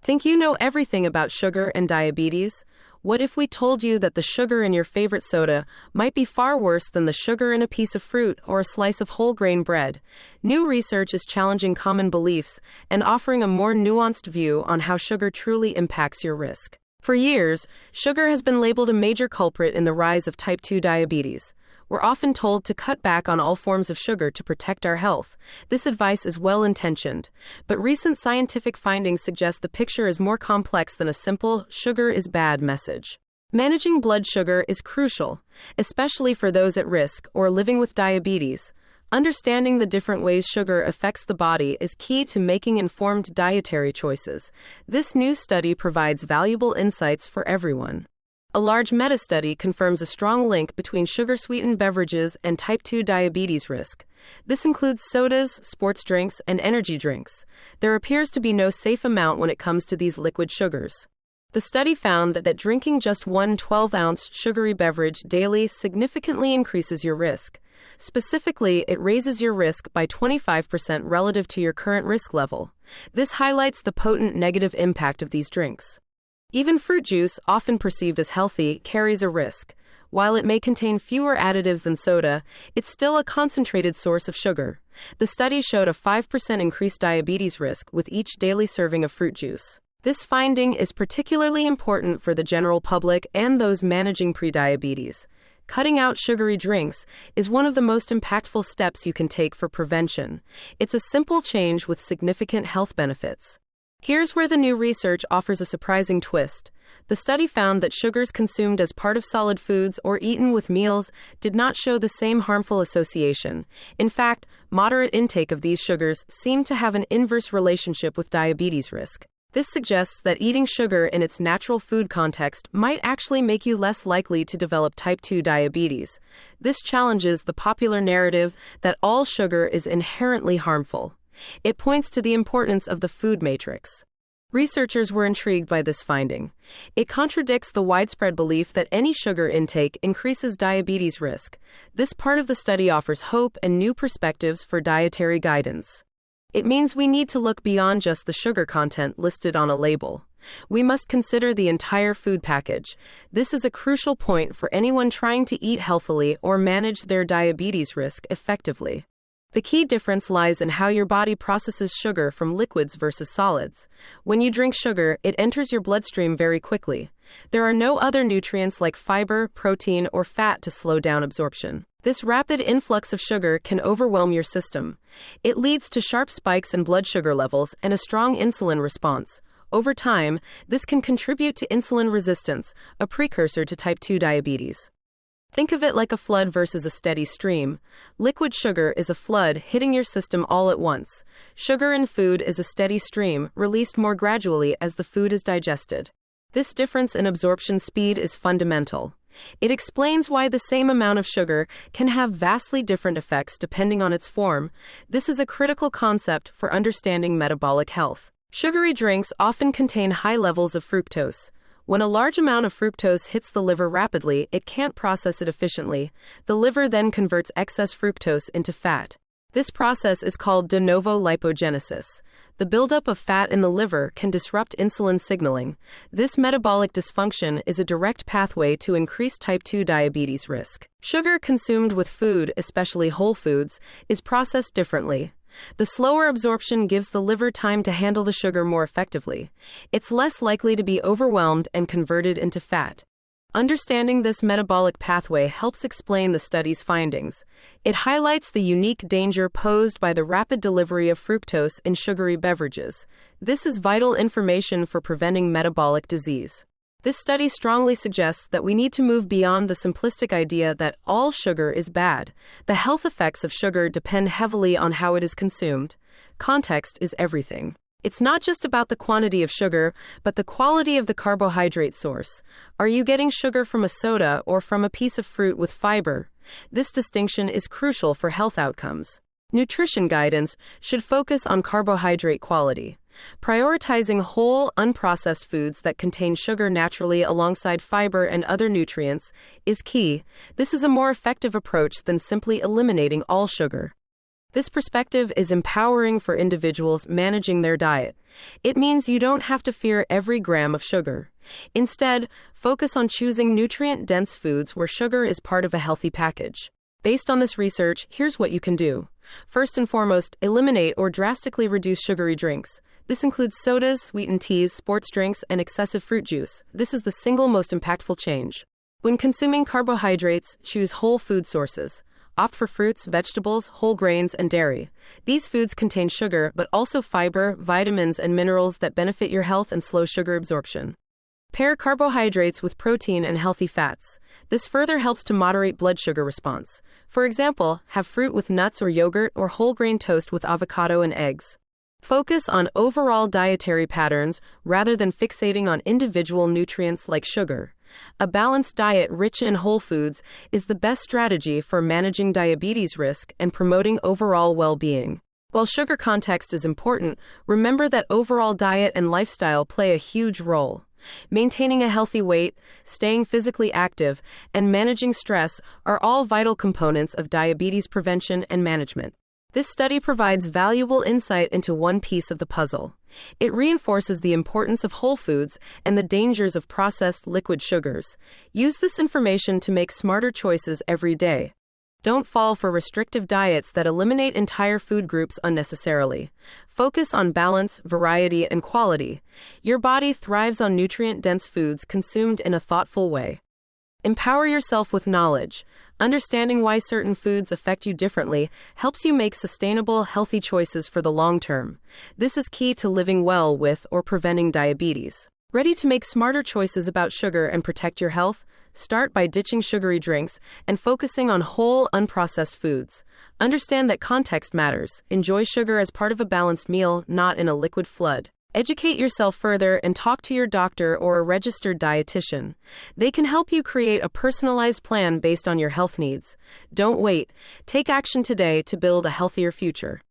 Think you know everything about sugar and diabetes? What if we told you that the sugar in your favorite soda might be far worse than the sugar in a piece of fruit or a slice of whole grain bread? New research is challenging common beliefs and offering a more nuanced view on how sugar truly impacts your risk. For years, sugar has been labeled a major culprit in the rise of type 2 diabetes. We're often told to cut back on all forms of sugar to protect our health. This advice is well-intentioned, but recent scientific findings suggest the picture is more complex than a simple "sugar is bad" message. Managing blood sugar is crucial, especially for those at risk or living with diabetes. Understanding the different ways sugar affects the body is key to making informed dietary choices. This new study provides valuable insights for everyone. A large meta-study confirms a strong link between sugar-sweetened beverages and type 2 diabetes risk. This includes sodas, sports drinks, and energy drinks. There appears to be no safe amount when it comes to these liquid sugars. The study found that drinking just one 12-ounce sugary beverage daily significantly increases your risk. Specifically, it raises your risk by 25% relative to your current risk level. This highlights the potent negative impact of these drinks. Even fruit juice, often perceived as healthy, carries a risk. While it may contain fewer additives than soda, it's still a concentrated source of sugar. The study showed a 5% increased diabetes risk with each daily serving of fruit juice. This finding is particularly important for the general public and those managing prediabetes. Cutting out sugary drinks is one of the most impactful steps you can take for prevention. It's a simple change with significant health benefits. Here's where the new research offers a surprising twist. The study found that sugars consumed as part of solid foods or eaten with meals did not show the same harmful association. In fact, moderate intake of these sugars seemed to have an inverse relationship with diabetes risk. This suggests that eating sugar in its natural food context might actually make you less likely to develop type 2 diabetes. This challenges the popular narrative that all sugar is inherently harmful. It points to the importance of the food matrix. Researchers were intrigued by this finding. It contradicts the widespread belief that any sugar intake increases diabetes risk. This part of the study offers hope and new perspectives for dietary guidance. It means we need to look beyond just the sugar content listed on a label. We must consider the entire food package. This is a crucial point for anyone trying to eat healthily or manage their diabetes risk effectively. The key difference lies in how your body processes sugar from liquids versus solids. When you drink sugar, it enters your bloodstream very quickly. There are no other nutrients like fiber, protein, or fat to slow down absorption. This rapid influx of sugar can overwhelm your system. It leads to sharp spikes in blood sugar levels and a strong insulin response. Over time, this can contribute to insulin resistance, a precursor to type 2 diabetes. Think of it like a flood versus a steady stream. Liquid sugar is a flood hitting your system all at once. Sugar in food is a steady stream, released more gradually as the food is digested. This difference in absorption speed is fundamental. It explains why the same amount of sugar can have vastly different effects depending on its form. This is a critical concept for understanding metabolic health. Sugary drinks often contain high levels of fructose. When a large amount of fructose hits the liver rapidly, it can't process it efficiently. The liver then converts excess fructose into fat. This process is called de novo lipogenesis. The buildup of fat in the liver can disrupt insulin signaling. This metabolic dysfunction is a direct pathway to increased type 2 diabetes risk. Sugar consumed with food, especially whole foods, is processed differently. The slower absorption gives the liver time to handle the sugar more effectively. It's less likely to be overwhelmed and converted into fat. Understanding this metabolic pathway helps explain the study's findings. It highlights the unique danger posed by the rapid delivery of fructose in sugary beverages. This is vital information for preventing metabolic disease. This study strongly suggests that we need to move beyond the simplistic idea that all sugar is bad. The health effects of sugar depend heavily on how it is consumed. Context is everything. It's not just about the quantity of sugar, but the quality of the carbohydrate source. Are you getting sugar from a soda or from a piece of fruit with fiber? This distinction is crucial for health outcomes. Nutrition guidance should focus on carbohydrate quality. Prioritizing whole, unprocessed foods that contain sugar naturally alongside fiber and other nutrients is key. This is a more effective approach than simply eliminating all sugar. This perspective is empowering for individuals managing their diet. It means you don't have to fear every gram of sugar. Instead, focus on choosing nutrient-dense foods where sugar is part of a healthy package. Based on this research, here's what you can do. First and foremost, eliminate or drastically reduce sugary drinks. This includes sodas, sweetened teas, sports drinks, and excessive fruit juice. This is the single most impactful change. When consuming carbohydrates, choose whole food sources. Opt for fruits, vegetables, whole grains, and dairy. These foods contain sugar, but also fiber, vitamins, and minerals that benefit your health and slow sugar absorption. Pair carbohydrates with protein and healthy fats. This further helps to moderate blood sugar response. For example, have fruit with nuts or yogurt or whole grain toast with avocado and eggs. Focus on overall dietary patterns rather than fixating on individual nutrients like sugar. A balanced diet rich in whole foods is the best strategy for managing diabetes risk and promoting overall well-being. While sugar context is important, remember that overall diet and lifestyle play a huge role. Maintaining a healthy weight, staying physically active, and managing stress are all vital components of diabetes prevention and management. This study provides valuable insight into one piece of the puzzle. It reinforces the importance of whole foods and the dangers of processed liquid sugars. Use this information to make smarter choices every day. Don't fall for restrictive diets that eliminate entire food groups unnecessarily. Focus on balance, variety, and quality. Your body thrives on nutrient-dense foods consumed in a thoughtful way. Empower yourself with knowledge. Understanding why certain foods affect you differently helps you make sustainable, healthy choices for the long term. This is key to living well with or preventing diabetes. Ready to make smarter choices about sugar and protect your health? Start by ditching sugary drinks and focusing on whole, unprocessed foods. Understand that context matters. Enjoy sugar as part of a balanced meal, not in a liquid flood. Educate yourself further and talk to your doctor or a registered dietitian. They can help you create a personalized plan based on your health needs. Don't wait. Take action today to build a healthier future.